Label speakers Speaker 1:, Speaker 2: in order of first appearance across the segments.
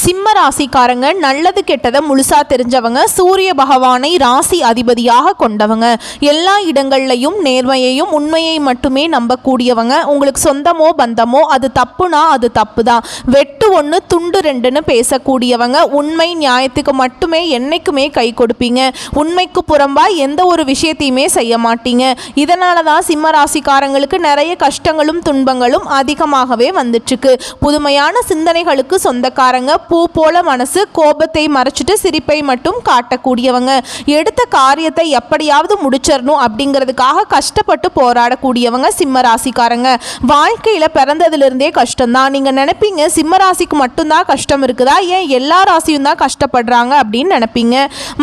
Speaker 1: சிம்ம ராசிக்காரங்க நல்லது கெட்டதை முழுசா தெரிஞ்சவங்க, சூரிய பகவானை ராசி அதிபதியாக கொண்டவங்க, எல்லா இடங்கள்லையும் நேர்மையையும் உண்மையை மட்டுமே நம்பக்கூடியவங்க. உங்களுக்கு சொந்தமோ பந்தமோ அது தப்புனா அது தப்பு தான், வெட்டு ஒன்று துண்டு ரெண்டுன்னு பேசக்கூடியவங்க. உண்மை நியாயத்துக்கு மட்டுமே என்னைக்குமே கை கொடுப்பீங்க. உண்மைக்கு புறம்பா எந்த ஒரு விஷயத்தையுமே செய்ய மாட்டீங்க. இதனால தான் சிம்ம ராசிக்காரங்களுக்கு நிறைய கஷ்டங்களும் துன்பங்களும் அதிகமாகவே வந்துட்டுருக்கு. புதுமையான சிந்தனைகளுக்கு சொந்தக்காரங்க, பூ போல மனசு, கோபத்தை மறைச்சிட்டு சிரிப்பை மட்டும் காட்டக்கூடியவங்க, எடுத்த காரியத்தை எப்படியாவது முடிச்சிடணும் அப்படிங்கிறதுக்காக கஷ்டப்பட்டு போராடக்கூடியவங்க சிம்ம ராசிக்காரங்க. வாழ்க்கையில் பிறந்ததுலேருந்தே கஷ்டம்தான். நீங்கள் நினைப்பீங்க சிம்ம ராசிக்கு மட்டும்தான் கஷ்டம் இருக்குதா, ஏன் எல்லா ராசியும் தான் கஷ்டப்படுறாங்க அப்படின்னு நினைப்பீங்க.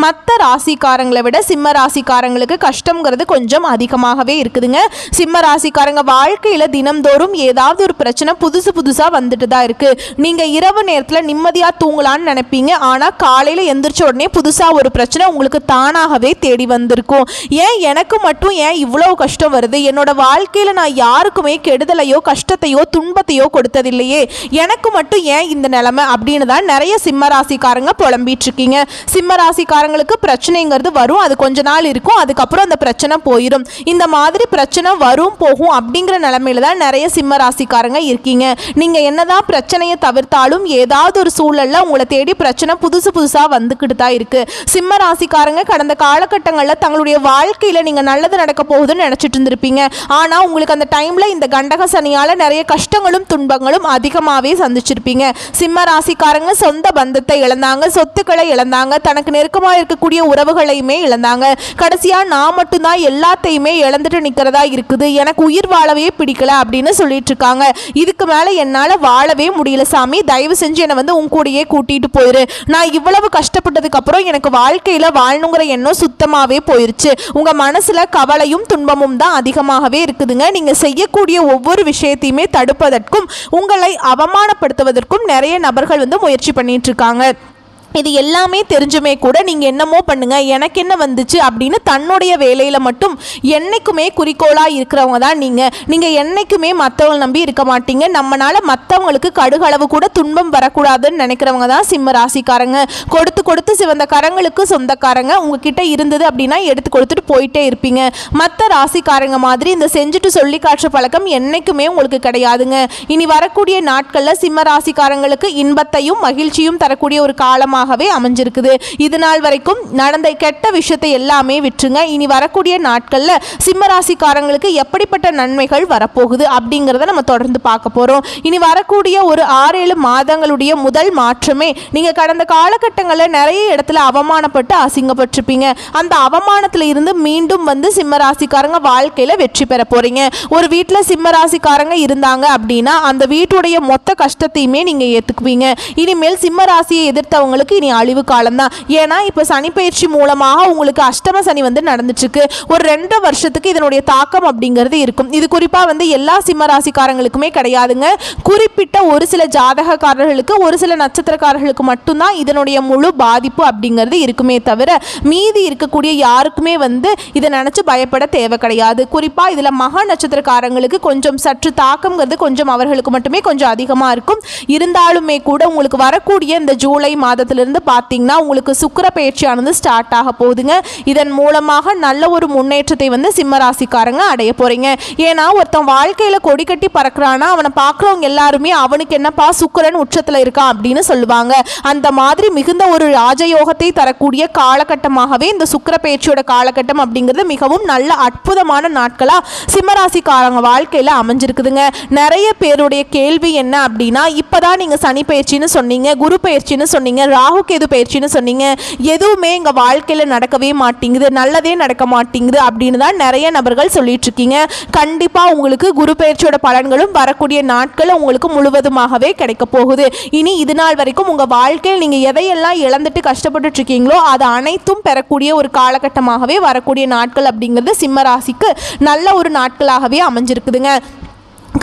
Speaker 1: மற்ற ராசிக்காரங்களை விட சிம்ம ராசிக்காரங்களுக்கு கஷ்டங்கிறது கொஞ்சம் அதிகமாகவே இருக்குதுங்க. சிம்ம ராசிக்காரங்க வாழ்க்கையில் தினம்தோறும் ஏதாவது ஒரு பிரச்சனை புதுசாக வந்துட்டு தான் இருக்கு. நீங்கள் இரவு நேரத்தில் நிம்மதியாக தூங்கலான்னு நினைப்பீங்க, ஆனால் காலையில் எந்திரிச்ச உடனே புதுசாக ஒரு பிரச்சனை உங்களுக்கு தானாகவே தேடி வந்திருக்கும். ஏன் எனக்கு மட்டும் ஏன் இவ்வளோ கஷ்டம் வருது, என்னோட வாழ்க்கையில் நான் யாருக்குமே கெடுதலையோ கஷ்டத்தையோ துன்பத்தையோ கொடுத்ததில்லையே, எனக்கு மட்டும் ஏன் இந்த நிலைமை அப்படின்னு தான் நிறைய சிம்ம ராசிக்காரங்க புலம்பிட்டு இருக்கீங்க. சிம்ம ராசிக்காரங்களுக்கு பிரச்சனைங்கிறது வரும், அது கொஞ்ச நாள் இருக்கும், அதுக்கப்புறம் அந்த பிரச்சனை போயிடும். இந்த மாதிரி பிரச்சனை வரும் போகும் அப்படிங்கிற நிலைமையில தான் நிறைய சிம்ம ராசிக்காரங்க இருக்கீங்க. நீங்கள் என்னதான் பிரச்சனையை தவிர்த்தாலும் ஏதாவது ஒரு சூழல்ல உங்களை தேடி பிரச்சனை புதுசாக வந்துக்கிட்டு தான் இருக்கு. சிம்ம ராசிக்காரங்க கடந்த காலகட்டங்களில் தங்களுடைய வாழ்க்கையில் நீங்கள் நல்லது நடக்க போகுதுன்னு நினச்சிட்டு இருந்திருப்பீங்க. ஆனால் உங்களுக்கு அந்த டைமில் இந்த கண்டக சனியால் நிறைய கஷ்டங்களும் துன்பங்களும் அதிகமாகவே சந்திச்சிருப்பீங்க. சிம்ம ராசிக்காரங்க சொந்த பந்தத்தை இழந்தாங்க, சொத்துக்களை இழந்தாங்க, தனக்கு நெருக்கமாக இருக்கக்கூடிய உறவுகளையுமே இழந்தாங்க. கடைசியாக நான் மட்டும்தான் எல்லாத்தையுமே இழந்துட்டு நிற்கிறதா இருக்குது, எனக்கு உயிர் வாழவே பிடிக்கல அப்படின்னு சொல்லிட்டு இருக்காங்க. இதுக்கு மேலே என்னால் வாழவே முடியல சாமி, தயவு செஞ்சு என்னை வந்து உன் கூடயே கூட்டிட்டு போயிரு. நான் இவ்வளவு கஷ்டப்பட்டதுக்கு அப்புறம் எனக்கு வாழ்க்கையில வாழணுங்கிற எண்ணம் சுத்தமாவே போயிருச்சு. உங்க மனசுல கவலையும் துன்பமும் தான் அதிகமாகவே இருக்குதுங்க. நீங்க செய்யக்கூடிய ஒவ்வொரு விஷயத்தையுமே தடுப்பதற்கும் உங்களை அவமானப்படுத்துவதற்கும் நிறைய நபர்கள் வந்து முயற்சி பண்ணிட்டு இருக்காங்க. இது எல்லாமே தெரிஞ்சுமே கூட நீங்கள் என்னமோ பண்ணுங்க, எனக்கு என்ன வந்துச்சு அப்படின்னு தன்னுடைய வேலையில் மட்டும் என்றைக்குமே குறிக்கோளாக இருக்கிறவங்க தான் நீங்கள் என்றைக்குமே மற்றவங்களை நம்பி இருக்க மாட்டீங்க. நம்மளால் மற்றவங்களுக்கு கடுகளவு கூட துன்பம் வரக்கூடாதுன்னு நினைக்கிறவங்க தான் சிம்ம ராசிக்காரங்க. கொடுத்து சிவந்த கரங்களுக்கு சொந்தக்காரங்க. உங்ககிட்ட இருந்தது அப்படின்னா எடுத்து கொடுத்துட்டு போயிட்டே இருப்பீங்க. மற்ற ராசிக்காரங்க மாதிரி இந்த செஞ்சுட்டு சொல்லி காட்டுற பழக்கம் என்றைக்குமே உங்களுக்கு கிடையாதுங்க. இனி வரக்கூடிய நாட்களில் சிம்ம ராசிக்காரங்களுக்கு இன்பத்தையும் மகிழ்ச்சியும் தரக்கூடிய ஒரு காலமாக அமைஞ்சிருக்குது. இது நாள் வரைக்கும் நடந்த கெட்ட விஷயத்தை எல்லாமே விட்டுருங்க. இனி வரக்கூடிய நாட்கள்ல சிம்ம ராசிக்காரங்களுக்கு எப்படிப்பட்ட நன்மைகள் வரப்போகுது அப்படிங்கறத நம்ம தொடர்ந்து பார்க்க போறோம். இனி வரக்கூடிய ஒரு 6-7 மாதங்களுடைய முதல் மாற்றமே, நீங்க கடந்த காலகட்டங்களில் நிறைய இடத்துல அவமானப்பட்டு அசிங்கப்பட்டிருப்பீங்க. அந்த அவமானத்துல இருந்து மீண்டும் வந்து சிம்ம ராசிக்காரங்க வாழ்க்கையில வெற்றி பெற போறீங்க. ஒரு வீட்டுல சிம்ம ராசிக்காரங்க இருந்தாங்க அப்படின்னா அந்த வீட்டுடைய மொத்த கஷ்டத்தையுமே நீங்க ஏத்துக்குவீங்க. இனிமேல் சிம்ம ராசியை எதிர்த்தவங்களுக்கு இனி அழிவு காலம் தான். ஏன்னா இப்ப சனி பயிற்சி மூலமாக உங்களுக்கு அஷ்டம சனி வந்து நடந்துட்டு இருக்கு. ஒரு 2 வருஷத்துக்கு இதனுடைய தாக்கம் அப்படிங்கிறது இருக்கும். இது குறிப்பா வந்து எல்லா சிம்ம ராசிக்காரங்களுக்குமே கிடையாதுங்க. குறிப்பிட்ட ஒரு சில ஜாதகக்காரர்களுக்கு, ஒரு சில நட்சத்திரக்காரர்களுக்கு மட்டும்தான் இதனுடைய முழு பாதிப்பு அப்படிங்கிறது இருக்குமே தவிர மீதி இருக்கக்கூடிய யாருக்குமே வந்து இதை நினைச்சு பயப்பட தேவை கிடையாது. குறிப்பா இதுல மகா நட்சத்திரக்காரங்களுக்கு கொஞ்சம் சற்று தாக்கம்ங்கிறது கொஞ்சம் அவர்களுக்கு மட்டுமே கொஞ்சம் அதிகமா இருக்கும். இருந்தாலுமே கூட உங்களுக்கு வரக்கூடிய இந்த ஜூலை மாதத்திலிருந்து பார்த்தீங்கன்னா உங்களுக்கு சுக்கிர பயிற்சியானது ஸ்டார்ட் ஆக போகுதுங்க. இதன் மூலமாக நல்ல ஒரு முன்னேற்றத்தை வந்து சிம்ம ராசிக்காரங்க அடைய போறீங்க. ஏன்னா ஒருத்தன் வாழ்க்கையில கொடி கட்டி பறக்கிறானா அவனை பார்க்குறவங்க எல்லாருமே அவனுக்கு என்னப்பா சுக்கிரன் உச்சத்தில் இருக்கான் அப்படின்னு சொல்லுவாங்க. அந்த மாதிரி மிகுந்த ஒரு ராஜயோகத்தை தரக்கூடிய காலகட்டமாகவே இந்த சுக்கிர பயிற்சியோட காலகட்டம் அப்படிங்கிறது மிகவும் நல்ல அற்புதமான நாட்களா சிம்ம ராசிக்காரங்க வாழ்க்கையில அமைஞ்சிருக்குதுங்க. நிறைய பேருடைய கேள்வி என்ன அப்படின்னா, இப்பதான் நீங்க சனி பயிற்சின்னு சொன்னீங்க, குரு பயிற்சின்னு சொன்னீங்க, ராகு கேது பயிற்சின்னு சொன்னீங்க, எதுவுமே எங்க வாழ்க்கையில நடக்கவே மாட்டேங்குது, நல்லதே நடக்க மாட்டேங்குது அப்படின்னு தான் நிறைய நபர்கள் சொல்லிட்டு இருக்கீங்க. கண்டிப்பா உங்களுக்கு குரு பயிற்சியோட பலன்களும் வரக்கூடிய நாட்கள் உங்களுக்கு முழுவதுமாகவே கிடைக்க போகுது. இனி இது நாள் வரைக்கும் உங்க வாழ்க்கையில் நீங்க எதையெல்லாம் இழந்துட்டு கஷ்டப்பட்டு இருக்கீங்களோ அது அனைத்தும் பெறக்கூடிய ஒரு காலகட்டமாகவே வரக்கூடிய நாட்கள் அப்படிங்கிறது சிம்ம ராசிக்கு நல்ல ஒரு நாட்களாகவே அமைஞ்சிருக்குதுங்க.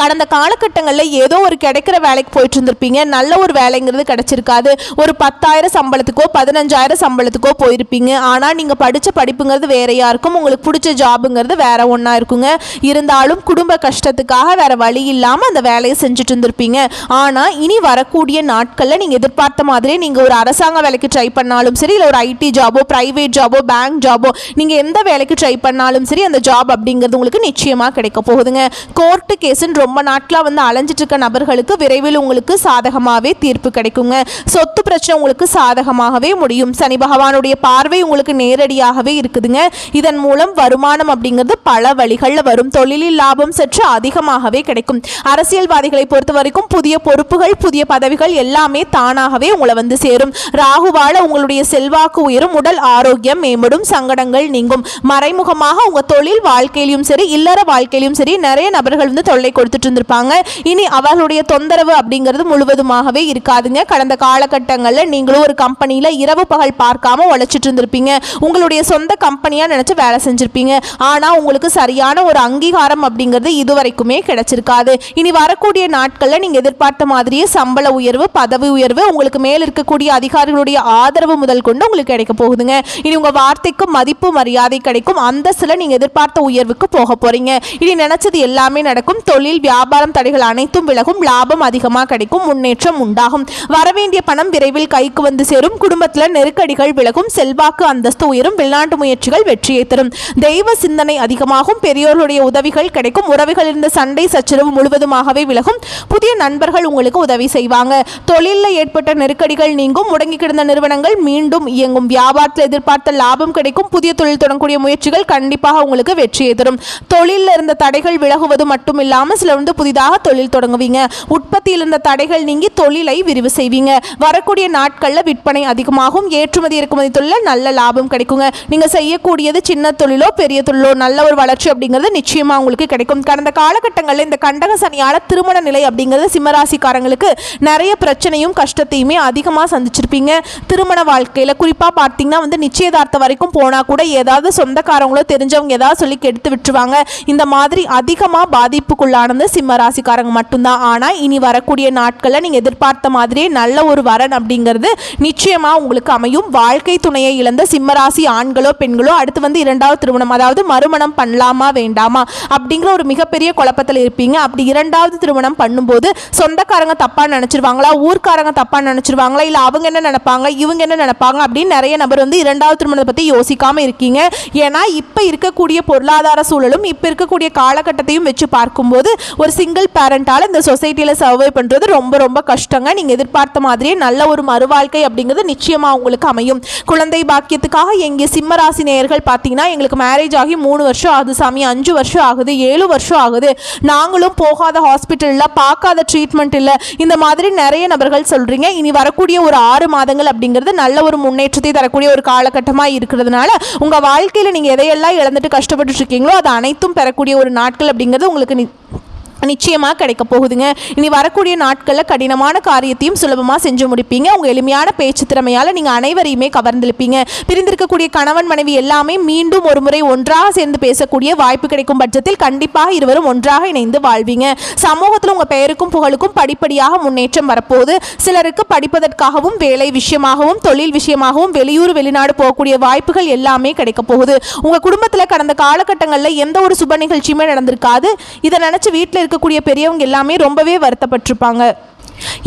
Speaker 1: கடந்த காலகட்டங்களில் ஏதோ ஒரு கிடைக்கிற வேலைக்கு போயிட்டு இருந்திருப்பீங்க. நல்ல ஒரு வேலைங்கிறது கிடைச்சிருக்காது. ஒரு 10,000 சம்பளத்துக்கோ 15,000 சம்பளத்துக்கோ போயிருப்பீங்க. ஆனால் நீங்கள் படித்த படிப்புங்கிறது வேறையாக இருக்கும். உங்களுக்கு பிடிச்ச ஜாபுங்கிறது வேற ஒன்றா இருக்குங்க. இருந்தாலும் குடும்ப கஷ்டத்துக்காக வேற வழி இல்லாமல் அந்த வேலையை செஞ்சுட்டு இருந்திருப்பீங்க. ஆனால் இனி வரக்கூடிய நாட்களில் நீங்கள் எதிர்பார்த்த மாதிரி நீங்கள் ஒரு அரசாங்க வேலைக்கு ட்ரை பண்ணாலும் சரி, இல்லை ஒரு ஐடி ஜாபோ, ப்ரைவேட் ஜாபோ, பேங்க் ஜாபோ, நீங்கள் எந்த வேலைக்கு ட்ரை பண்ணாலும் சரி அந்த ஜாப் அப்படிங்கிறது உங்களுக்கு நிச்சயமாக கிடைக்க போகுதுங்க. கோர்ட்டு கேஸுன்னு ரொம்ப நாட்களாக வந்து அலைஞ்சிட்டு இருக்க நபர்களுக்கு விரைவில் உங்களுக்கு சாதகமாகவே தீர்ப்பு கிடைக்குங்க. சொத்து பிரச்சனை உங்களுக்கு சாதகமாகவே முடியும். சனி பகவானுடைய பார்வை உங்களுக்கு நேரடியாகவே இருக்குதுங்க. இதன் மூலம் வருமானம் அப்படிங்கிறது பல வழிகளில் வரும். தொழிலில் லாபம் சற்று அதிகமாகவே கிடைக்கும். அரசியல்வாதிகளை பொறுத்த வரைக்கும் புதிய பொறுப்புகள், புதிய பதவிகள் எல்லாமே தானாகவே உங்களை வந்து சேரும். ராகுவால உங்களுடைய செல்வாக்கு உயரும், உடல் ஆரோக்கியம் மேம்படும், சங்கடங்கள் நீங்கும். மறைமுகமாக உங்க தொழில் வாழ்க்கையிலும் சரி, இல்லற வாழ்க்கையிலும் சரி நிறைய நபர்கள் வந்து தொல்லை கொடுத்துட்டு இருந்திருப்பாங்க. இனி அவர்களுடைய தொந்தரவு அப்படிங்கிறது முழுவதுமாகவே இருக்காதுங்க. கடந்த காலகட்டங்களில் நீங்களும் ஒரு கம்பெனியில் இரவு பகல் பார்க்காம உழைச்சிட்டு இருந்திருப்பீங்க. உங்களுடைய சொந்த கம்பெனியாக நினச்சி வேலை செஞ்சுருப்பீங்க. ஆனால் உங்களுக்கு சரியான ஒரு அங்கீகாரம் அப்படிங்கிறது இதுவரைக்குமே கிடைச்சிருக்காது. இனி வரக்கூடிய நாட்களில் நீங்கள் எதிர்பார்த்த மாதிரியே சம்பள உயர்வு, பதவி உயர்வு, உங்களுக்கு மேல் இருக்கக்கூடிய அதிகாரிகளுடைய ஆதரவு முதல் கொண்டு உங்களுக்கு கிடைக்க போகுதுங்க. இனி உங்கள் வார்த்தைக்கு மதிப்பு மரியாதை கிடைக்கும். அந்தஸ்தில் நீங்கள் எதிர்பார்த்த உயர்வுக்கு போக போறீங்க. இனி நினைச்சது எல்லாமே நடக்கும். தொழில் வியாபாரம் தடைகள் அனைத்தும் விலகும். லாபம் அதிகமாக கிடைக்கும். முன்னேற்றம் உண்டாகும். வரவேண்டிய பணம் விரைவில் கைக்கு வந்து சேரும். குடும்பத்தில் நெருக்கடிகள் விலகும். செல்வாக்கு அந்தஸ்து உயரும். வெளிநாட்டு முயற்சிகள் வெற்றியை தரும். தெய்வ சிந்தனை அதிகமாகும். பெரியோர்களுடைய உதவிகள் கிடைக்கும். உறவுகள் இருந்த சண்டை சச்சரவு முழுவதுமாகவே விலகும். புதிய நண்பர்கள் உங்களுக்கு உதவி செய்வாங்க. தொழிலில் ஏற்பட்ட நெருக்கடிகள் நீங்கும். முடங்கி கிடந்த நிறுவனங்கள் மீண்டும் இயங்கும். வியாபாரத்தில் எதிர்பார்த்த லாபம் கிடைக்கும். புதிய தொழில் தொடங்கக்கூடிய முயற்சிகள் கண்டிப்பாக உங்களுக்கு வெற்றியை தரும். தொழிலில் இருந்த தடைகள் விலகுவது மட்டும் இல்லாமல் சிலர் வந்து புதிதாக தொழில் தொடங்குவீங்க. உற்பத்தியில் இருந்த தடைகள் நீங்கி தொழிலை விரிவு செய்வீங்க. வரக்கூடிய நாட்களில் விற்பனை அதிகமாகும். ஏற்றுமதி இறக்குமதி தொழிலில் நல்ல லாபம் கிடைக்குங்க. நீங்கள் செய்யக்கூடியது சின்ன தொழிலோ பெரிய தொழிலோ நல்ல ஒரு வளர்ச்சி அப்படிங்கிறது நிச்சயமாக உங்களுக்கு கிடைக்கும். கடந்த காலகட்டங்களில் இந்த கண்டக சனியால் திருமண நிலை அப்படிங்கிறது சிம்மராசிக்காரங்களுக்கு நிறைய பிரச்சனையும் கஷ்டத்தையுமே அதிகமாக சந்திச்சிருப்பீங்க. திருமண வாழ்க்கையில் குறிப்பாக பார்த்தீங்கன்னா வந்து நிச்சயதார்த்தம் வரைக்கும் போனால் கூட ஏதாவது சொந்தக்காரங்களோ தெரிஞ்சவங்க ஏதாவது சொல்லி கெடுத்து விட்டுருவாங்க. இந்த மாதிரி அதிகமாக பாதிப்புக்குள்ளானது சிம்ம ராசிக்காரங்க மட்டும்தான். ஆனால் இனி வரக்கூடிய நாட்களில் நீங்கள் எதிர்பார்த்த மாதிரியே நல்ல ஒரு வரன் அப்படிங்கிறது நிச்சயமாக உங்களுக்கு அமையும். வாழ்க்கை துணையை இழந்த சிம்மராசி ஆண்களோ பெண்களோ அடுத்து வந்து இரண்டாவது திருமணம், அதாவது மறுமணம் பண்ணலாமா வேண்டாமா அப்படிங்கிற ஒரு மிகப்பெரிய குழப்பத்தில் இருப்பீங்க. அப்படி இரண்டாவது திருமணம் பண்ணும்போது சொந்தக்காரங்க தப்பாக நினச்சிருவாங்களா, ஊர்க்காரங்க தப்பாக நினச்சிருவாங்களா, இல்லை அவங்க என்ன நினைப்பாங்க, இவங்க என்ன நினைப்பாங்க அப்படின்னு நிறைய நபர் வந்து இரண்டாவது திருமணத்தை பற்றி யோசிக்காமல் இருக்கீங்க. ஏன்னா இப்போ இருக்கக்கூடிய பொருளாதார சூழலும் இப்போ இருக்கக்கூடிய காலகட்டத்தையும் வச்சு பார்க்கும்போது ஒரு சிங்கிள் பேரண்டால் இந்த சொசைட்டியில் சர்வை பண்ணுறது ரொம்ப ரொம்ப கஷ்டங்க. நீங்கள் எதிர்பார்த்த மாதிரியே நல்ல ஒரு மறுவாழ்க்கை அப்படிங்கிறது நிச்சயமாக உங்களுக்கு அமையும். குழந்தை பாக்கியத்துக்காக எங்கள் சிம்மராசி நேயர்கள் பார்த்தீங்கன்னா எங்களுக்கு மேரேஜ் ஆகி 3 வருஷம் ஆகுது சாமி, 5 வருஷம் ஆகுது, 7 வருஷம் ஆகுது, நாங்களும் போகாத ஹாஸ்பிட்டலில் பார்க்காத ட்ரீட்மெண்ட் இல்லை, இந்த மாதிரி நிறைய நபர்கள் சொல்கிறீங்க. இனி வரக்கூடிய ஒரு 6 மாதங்கள் அப்படிங்கிறது நல்ல ஒரு முன்னேற்றத்தை தரக்கூடிய ஒரு காலகட்டமாக இருக்கிறதுனால உங்கள் வாழ்க்கையில் நீங்கள் எதையெல்லாம் இழந்துட்டு கஷ்டப்பட்டு இருக்கீங்களோ அது அனைத்தும் பெறக்கூடிய ஒரு நாட்கள் அப்படிங்கிறது உங்களுக்கு நிச்சயமாக கிடைக்க போகுதுங்க. இனி வரக்கூடிய நாட்களில் கடினமான காரியத்தையும் சுலபமாக செஞ்சு முடிப்பீங்க. உங்கள் எளிமையான பேச்சு திறமையால் நீங்கள் அனைவரையுமே கவர்ந்திருப்பீங்க. பிரிந்திருக்கக்கூடிய கணவன் மனைவி எல்லாமே மீண்டும் ஒரு முறை ஒன்றாக சேர்ந்து பேசக்கூடிய வாய்ப்பு கிடைக்கும் பட்சத்தில் கண்டிப்பாக இருவரும் ஒன்றாக இணைந்து வாழ்வீங்க. சமூகத்தில் உங்கள் பெயருக்கும் புகழுக்கும் படிப்படியாக முன்னேற்றம் வரப்போகுது. சிலருக்கு படிப்பதற்காகவும் வேலை விஷயமாகவும் தொழில் விஷயமாகவும் வெளியூர் வெளிநாடு போகக்கூடிய வாய்ப்புகள் எல்லாமே கிடைக்க போகுது. உங்கள் குடும்பத்தில் கடந்த காலகட்டங்களில் எந்த ஒரு சுப நிகழ்ச்சியுமே நடந்திருக்காது. இதை நினச்சி வீட்டில் இருக்கக்கூடிய பெரியவங்க எல்லாமே ரொம்பவே வருத்தப்பட்டிருப்பாங்க.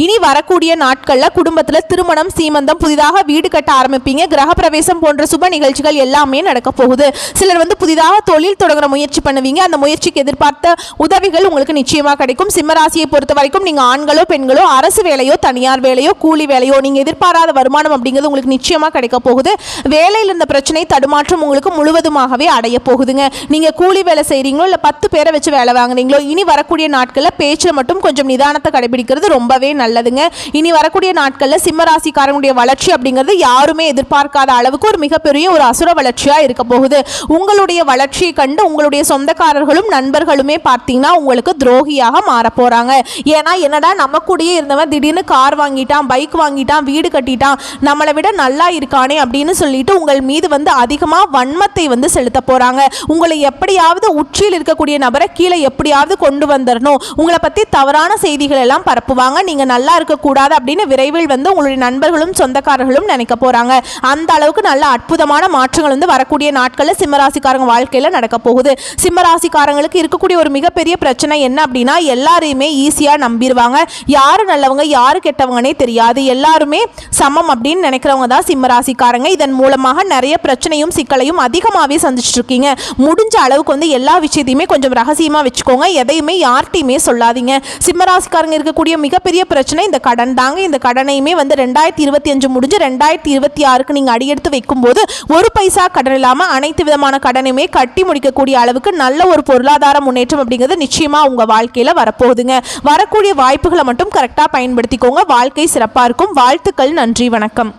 Speaker 1: இனி வரக்கூடிய நாட்களில் குடும்பத்தில் திருமணம், சீமந்தம், புதிதாக வீடு கட்ட ஆரம்பிப்பீங்க. கிரகப்பிரவேசம் போன்ற சுப நிகழ்ச்சிகள் எல்லாமே நடக்க போகுது. சிலர் வந்து புதிதாக தொழில் தொடங்குற முயற்சி பண்ணுவீங்க. அந்த முயற்சிக்கு எதிர்பார்த்த உதவிகள் உங்களுக்கு நிச்சயமாக கிடைக்கும். சிம்மராசியை பொறுத்த வரைக்கும் நீங்கள் ஆண்களோ பெண்களோ அரசு வேலையோ தனியார் வேலையோ கூலி வேலையோ நீங்கள் எதிர்பாராத வருமானம் அப்படிங்கிறது உங்களுக்கு நிச்சயமாக கிடைக்க போகுது. வேலையில் இருந்த பிரச்சனை தடுமாற்றம் உங்களுக்கு முழுவதுமாகவே அடைய போகுதுங்க. நீங்கள் கூலி வேலை செய்கிறீங்களோ இல்லை 10 பேரை வச்சு வேலை வாங்குறீங்களோ இனி வரக்கூடிய நாட்களில் பேச்சில் மட்டும் கொஞ்சம் நிதானத்தை கடைபிடிக்கிறது ரொம்ப ரொம்பவே நல்லதுங்க. இனி வரக்கூடிய நாட்களில் சிம்ம ராசிக்காரங்களுடைய வளர்ச்சி அப்படிங்கிறது யாருமே எதிர்பார்க்காத அளவுக்கு ஒரு மிகப்பெரிய ஒரு அசுர வளர்ச்சியாக இருக்க போகுது. உங்களுடைய வளர்ச்சியை கண்டு உங்களுடைய சொந்தக்காரர்களும் நண்பர்களுமே பார்த்தீங்கன்னா உங்களுக்கு துரோகியாக மாற போகிறாங்க. ஏன்னா என்னடா நம்ம கூடயே இருந்தவன் திடீர்னு கார் வாங்கிட்டான், பைக் வாங்கிட்டான், வீடு கட்டிட்டான், நம்மளை விட நல்லா இருக்கானே அப்படின்னு சொல்லிட்டு உங்கள் மீது வந்து அதிகமாக வன்மத்தை வந்து செலுத்த போகிறாங்க. உங்களை எப்படியாவது உச்சியில் இருக்கக்கூடிய நபரை கீழே எப்படியாவது கொண்டு வந்துடணும், உங்களை பற்றி தவறான செய்திகள் எல்லாம் பரப்புவாங்க. நீங்கள் நல்லா இருக்கக்கூடாது அப்படின்னு விரைவில் வந்து உங்களுடைய நண்பர்களும் சொந்தக்காரர்களும் நினைக்க போகிறாங்க. அந்த அளவுக்கு நல்ல அற்புதமான மாற்றங்கள் வந்து வரக்கூடிய நாட்களில் சிம்மராசிக்காரங்க வாழ்க்கையில் நடக்க போகுது. சிம்மராசிக்காரங்களுக்கு இருக்கக்கூடிய ஒரு மிகப்பெரிய பிரச்சனை என்ன அப்படின்னா, எல்லாரையுமே ஈஸியாக நம்பிடுவாங்க. யாரு நல்லவங்க யாரு கெட்டவங்கன்னே தெரியாது, எல்லாருமே சமம் அப்படின்னு நினைக்கிறவங்க தான் சிம்மராசிக்காரங்க. இதன் மூலமாக நிறைய பிரச்சனையும் சிக்கலையும் அதிகமாகவே சந்திச்சுட்டு இருக்கீங்க. முடிஞ்ச அளவுக்கு வந்து எல்லா விஷயத்தையுமே கொஞ்சம் ரகசியமாக வச்சுக்கோங்க. எதையுமே யார்கிட்டையுமே சொல்லாதீங்க. சிம்மராசிக்காரங்க இருக்கக்கூடிய மிகப்பெரிய பிரச்சனை இந்த கடன் தாங்க. இந்த கடனையுமே வந்து 2025 முடிஞ்சு 2026க்கு நீங்கள் அடியெடுத்து வைக்கும்போது ஒரு பைசா கடன் இல்லாமல் அனைத்து விதமான கடனையுமே கட்டி முடிக்கக்கூடிய அளவுக்கு நல்ல ஒரு பொருளாதார முன்னேற்றம் அப்படிங்கிறது நிச்சயமாக உங்கள் வாழ்க்கையில் வரப்போகுதுங்க. வரக்கூடிய வாய்ப்புகளை மட்டும் கரெக்டாக பயன்படுத்திக்கோங்க. வாழ்க்கை சிறப்பாக இருக்கும். வாழ்த்துக்கள். நன்றி. வணக்கம்.